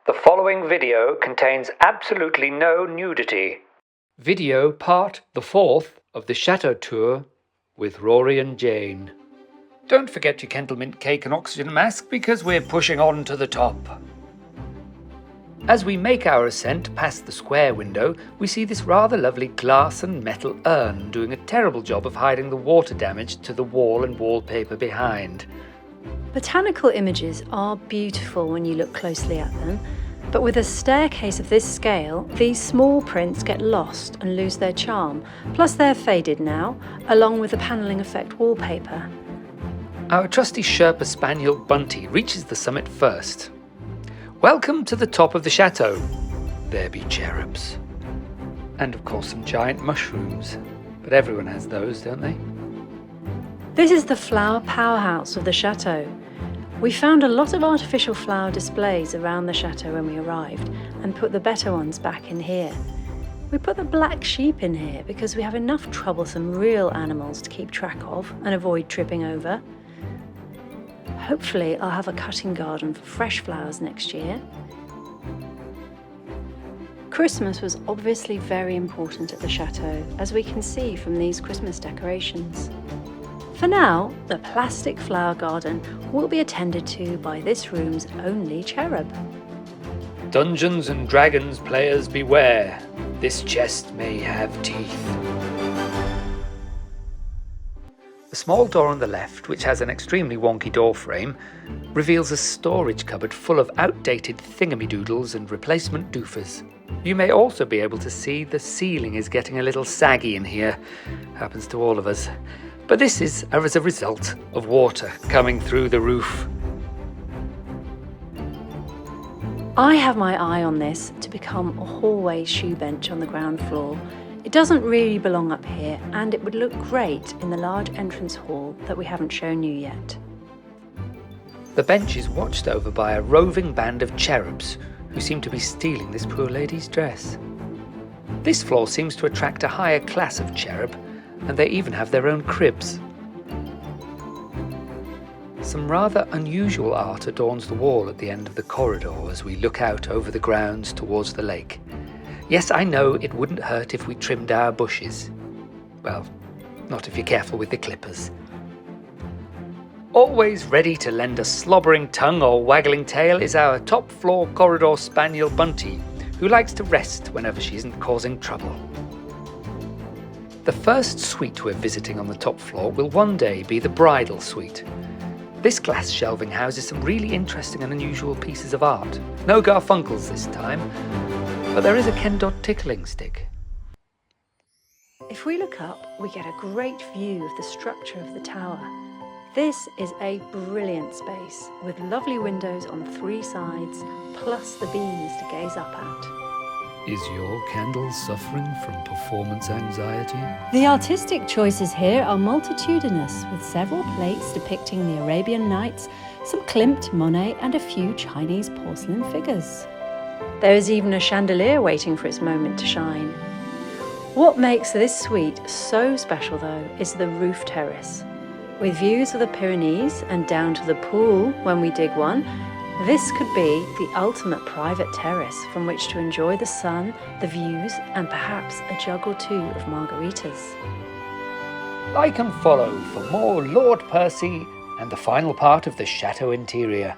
The following video contains absolutely no nudity. Video part the 4th of the Chateau tour with Rory and Jane. Don't forget your Kendal mint cake and oxygen mask because we're pushing on to the top. As we make our ascent past the square window, we see this rather lovely glass and metal urn doing a terrible job of hiding the water damage to the wall and wallpaper behind. Botanical images are beautiful when you look closely at them, but with a staircase of this scale, these small prints get lost and lose their charm, plus they're faded now, along with the panelling effect wallpaper. Our trusty Sherpa Spaniel Bunty reaches the summit first. Welcome to the top of the chateau. There be cherubs. And of course some giant mushrooms, but everyone has those, don't they? This is the flower powerhouse of the chateau. We found a lot of artificial flower displays around the chateau when we arrived and put the better ones back in here. We put the black sheep in here because we have enough troublesome real animals to keep track of and avoid tripping over. Hopefully I'll have a cutting garden for fresh flowers next year. Christmas was obviously very important at the chateau, as we can see from these Christmas decorations. For now, the plastic flower garden will be attended to by this room's only cherub. Dungeons and Dragons players beware, this chest may have teeth. The small door on the left, which has an extremely wonky door frame, reveals a storage cupboard full of outdated thingamy-doodles and replacement doofers. You may also be able to see the ceiling is getting a little saggy in here. Happens to all of us. But this is as a result of water coming through the roof. I have my eye on this to become a hallway shoe bench on the ground floor. It doesn't really belong up here, and it would look great in the large entrance hall that we haven't shown you yet. The bench is watched over by a roving band of cherubs who seem to be stealing this poor lady's dress. This floor seems to attract a higher class of cherub, and they even have their own cribs. Some rather unusual art adorns the wall at the end of the corridor as we look out over the grounds towards the lake. Yes, I know it wouldn't hurt if we trimmed our bushes. Well, not if you're careful with the clippers. Always ready to lend a slobbering tongue or waggling tail is our top floor corridor spaniel Bunty, who likes to rest whenever she isn't causing trouble. The first suite we're visiting on the top floor will one day be the bridal suite. This glass shelving houses some really interesting and unusual pieces of art. No Garfunkels this time, but there is a Ken Dodd tickling stick. If we look up, we get a great view of the structure of the tower. This is a brilliant space with lovely windows on 3 sides, plus the beams to gaze up at. Is your candle suffering from performance anxiety? The artistic choices here are multitudinous, with several plates depicting the Arabian Nights, some Klimt, Monet, and a few Chinese porcelain figures. There is even a chandelier waiting for its moment to shine. What makes this suite so special, though, is the roof terrace. With views of the Pyrenees and down to the pool when we dig one, this could be the ultimate private terrace from which to enjoy the sun, the views, and perhaps a jug or 2 of margaritas. Like and follow for more Lord Percy and the final part of the chateau interior.